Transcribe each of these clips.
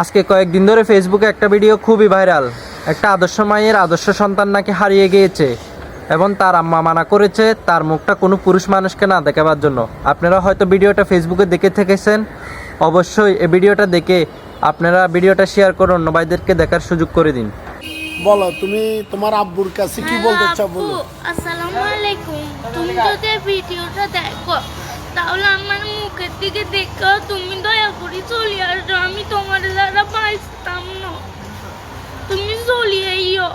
আজকে কয়েকদিন ধরে ফেসবুকে একটা ভিডিও খুবই ভাইরাল। একটা আদর্শ মায়ের আদর্শ সন্তান নাকি হারিয়ে গিয়েছে এবং তার আম্মা মানা করেছে তার মুখটা কোনো পুরুষ মানুষকে না দেখাবার জন্য। আপনারা হয়তো ভিডিওটা ফেসবুকে দেখে থেকেছেন। অবশ্যই এই ভিডিওটা দেখে আপনারা ভিডিওটা শেয়ার করে অন্য ভাইদেরকে দেখার সুযোগ করে দিন। বলো, তুমি তোমার আব্বুর কাছে কি বলতে চাও বলো। আসসালামু আলাইকুম। তুমি যদি ভিডিওটা দেখো তাহলে আমার মুখের দিকে দেখো, তুমি দয়া করে চলে আসো। আমি তোমার দ্বারা বাঁচতাম না, তুমি চলে আইও।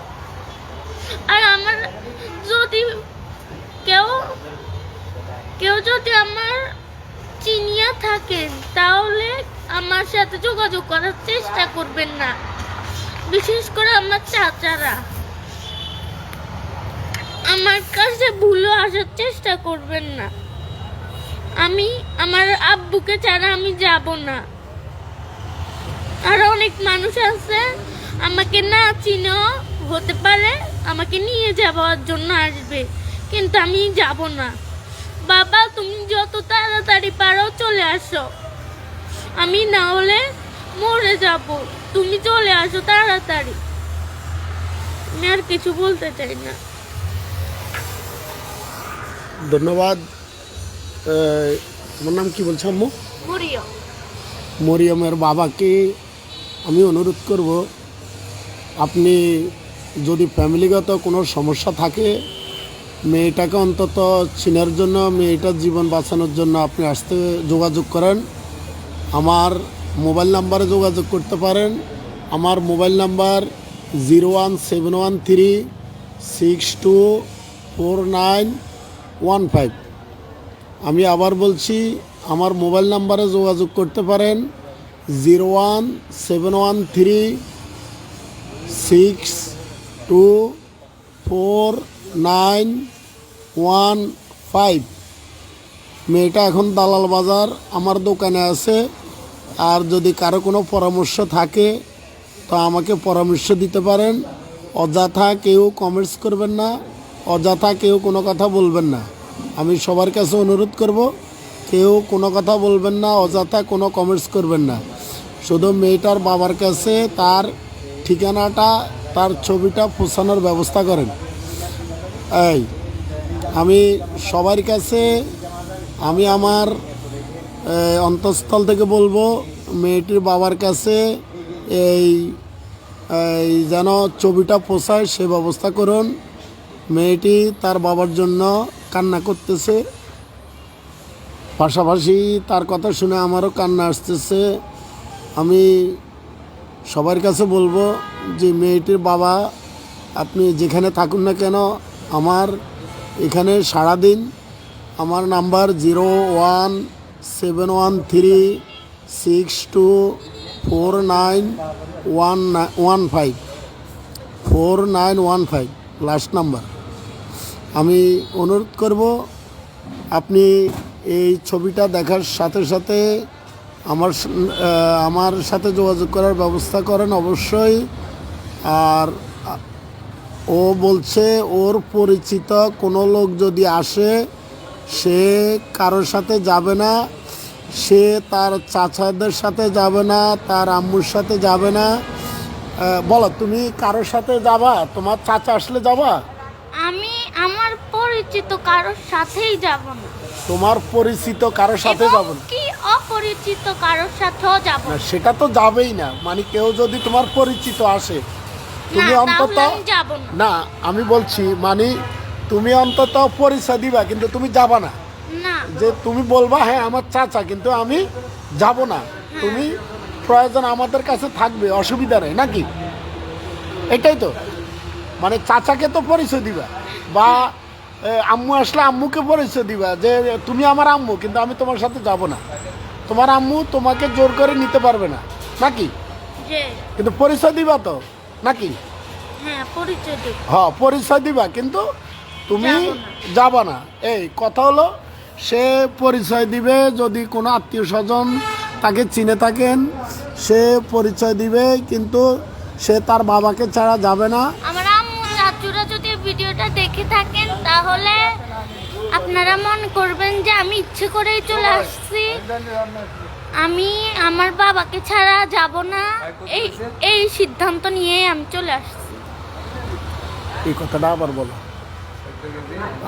আর আমার যদি কেউ যদি আমার চিনিয়া থাকেন তাহলে আমার সাথে যোগাযোগ করার চেষ্টা করবেন না, বিশেষ করে আমার চাচারা। আমার কাছে ভুলে আসার চেষ্টা করবেন না। আমি আমার আব্বুকে ছাড়া আমি যাব না। আর অনেক মানুষ আছে আমাকে না চিনো হতে পারে, আমাকে নিয়ে যাওয়ার জন্য আসবে, কিন্তু আমি যাব না। বাবা, তুমি যত তাড়াতাড়ি পারো চলে আসো, আমি না হলে মরে যাব। তুমি চলে আসো তাড়াতাড়ি। আমি আর কিছু বলতে চাই না। ধন্যবাদ। তোমার নাম কি বলছো আম্মু? মরিয়ম। মরিয়মের বাবাকে আমি অনুরোধ করব, আপনি যদি ফ্যামিলিগত কোনো সমস্যা থাকে, মেয়েটাকে অন্তত চিনার জন্য, মেয়েটার জীবন বাঁচানোর জন্য আপনি আসতে যোগাযোগ করেন। আমার মোবাইল নাম্বারে যোগাযোগ করতে পারেন। আমার মোবাইল নাম্বার 01713624915। আমি আবার বলছি, আমার মোবাইল নাম্বারে যোগাযোগ করতে পারেন 01713624915। মেয়েটা এখন দালাল বাজার আমার দোকানে আছে। আর যদি কারো কোনো পরামর্শ থাকে তো আমাকে পরামর্শ দিতে পারেন। অযথা কেউ কমেন্টস করবেন না, অযথা কেউ কোনো কথা বলবেন না। আমি সবার কাছে অনুরোধ করব, কেউ কোনো কথা বলবেন না, অযথা কোনো কমেন্টস করবেন না। শুধু মেয়েটার বাবার কাছে তার ঠিকানাটা, তার ছবিটা পৌঁছানোর ব্যবস্থা করেন। এই আমি সবার কাছে আমি আমার অন্তঃস্থল থেকে বলবো, মেয়েটির বাবার কাছে এই যেন ছবিটা পৌঁছায় সে ব্যবস্থা করুন। মেয়েটি তার বাবার জন্য কান্না করতেছে, পাশাপাশি তার কথা শুনে আমারও কান্না আসতেছে। আমি সবার কাছে বলবো যে মেয়েটির বাবা, আপনি যেখানে থাকুন না কেন, আমার এখানে সারাদিন আমার নাম্বার 01713624915 লাস্ট নাম্বার। আমি অনুরোধ করব, আপনি এই ছবিটা দেখার সাথে সাথে আমার সাথে যোগাযোগ করার ব্যবস্থা করেন অবশ্যই। আর ও বলছে ওর পরিচিত কোনো লোক যদি আসে, সে কারোর সাথে যাবে না, সে তার চাচাদের সাথে যাবে না, তার আম্মুর সাথে যাবে না। বলো, তুমি কারোর সাথে যাবা? তোমার চাচা আসলে যাবা? আমি আমার পরিচিত কারোর সাথেই যাব না। তোমার পরিচিত কারোর সাথে যাবো না? কি অপরিচিত কারোর সাথেও যাব না, না। সেটা তো যাবেই না। মানে কেউ যদি তোমার পরিচিত আসে, তুমি অন্তত যাব না। না, আমি বলছি মানে তুমি অন্তত পরিচয় দিবা, কিন্তু তুমি যাবা না। না, যে তুমি বলবা হ্যাঁ আমার চাচা, কিন্তু আমি যাব না। তুমি প্রয়োজন আমাদের কাছে থাকবে, অসুবিধা নেই নাকি? এটাই তো মানে, চাচাকে তো পরিচয় দিবা, বা আম্মু আসলে আম্মুকে পরিচয় দিবা যে তুমি আমার আম্মু, কিন্তু আমি তোমার সাথে যাব না। তোমার আম্মু তোমাকে জোর করে নিতে পারবে না নাকি? কিন্তু পরিচয় দিবা তো নাকি? হ্যাঁ, পরিচয় দেব। হ্যাঁ, পরিচয় দিবা, কিন্তু তুমি যাবা না। এই কথা হলো, সে পরিচয় দিবে যদি কোনো আত্মীয় স্বজন তাকে চিনে থাকেন, সে পরিচয় দিবে, কিন্তু সে তার বাবাকে ছাড়া যাবে না। আমার আম্মু চাচুরা যদি ভিডিওটা দেখে থাকেন তাহলে আপনারা মনে করবেন যে আমি ইচ্ছে করেই চলে আসছি। আমি আমার বাবাকে ছাড়া যাব না, এই এই সিদ্ধান্ত নিয়েই আমি চলে আসছি। এই কথাটা আবার বলো।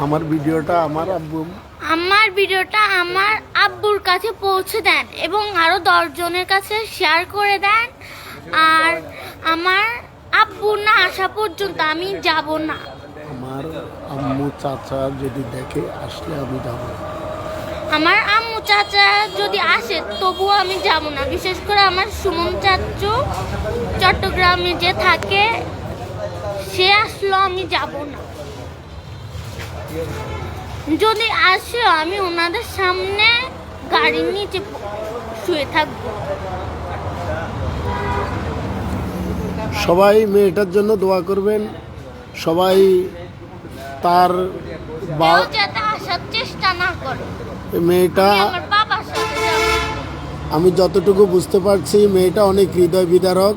আমার ভিডিওটা আমার আব্বুর কাছে পৌঁছে দেন এবং আরো 10 জনের কাছে শেয়ার করে দেন। আর আমার আব্বু না আসা পর্যন্ত আমি যাব না। আমার আম্মু চাচা যদি দেখে আসলে আমি যাব না। আমার আম্মু চাচা যদি আসে তবুও আমি যাব না। বিশেষ করে আমার সুমন চাচু চট্টগ্রামে যে থাকে, সে আসলো আমি যাব না। যদি আসে আমি ওনাদের সামনে গাড়ির নিচে শুয়ে থাকবো। সবাই মেয়েটার জন্য দোয়া করবেন। সবাই তার কেউ যাতে আসার চেষ্টা না করে। মেয়েটা, আমি আমার বাবার সাথে যাব। আমি যতটুকু বুঝতে পারছি মেয়েটা অনেক হৃদয় বিদারক।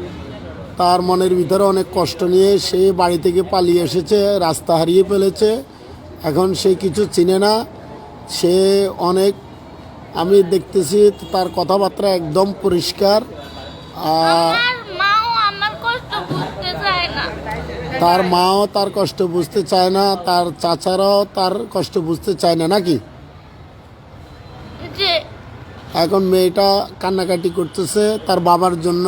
তার মনের ভিতরে অনেক কষ্ট নিয়ে সে বাড়ি থেকে পালিয়ে এসেছে, রাস্তা হারিয়ে ফেলেছে। এখন সে কিছু চিনে না। সে অনেক, আমি দেখতেছি তার কথাবার্তা একদম পরিষ্কার। আমার মাও আমার কষ্ট বুঝতে চায় না। তার মাও তার কষ্ট বুঝতে চায় না, তার চাচারাও তার কষ্ট বুঝতে চায় না, নাকি? যে এখন মেয়েটা কান্নাকাটি করতেছে তার বাবার জন্য।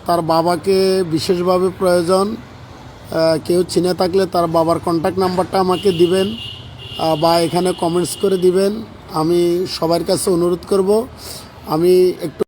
তার বাবাকে বিশেষভাবে প্রয়োজন। কেউ চিনে থাকলে তার বাবার কন্ট্যাক্ট নাম্বারটা আমাকে দিবেন বা এখানে কমেন্টস করে দিবেন। আমি সবার কাছে অনুরোধ করব। আমি একটু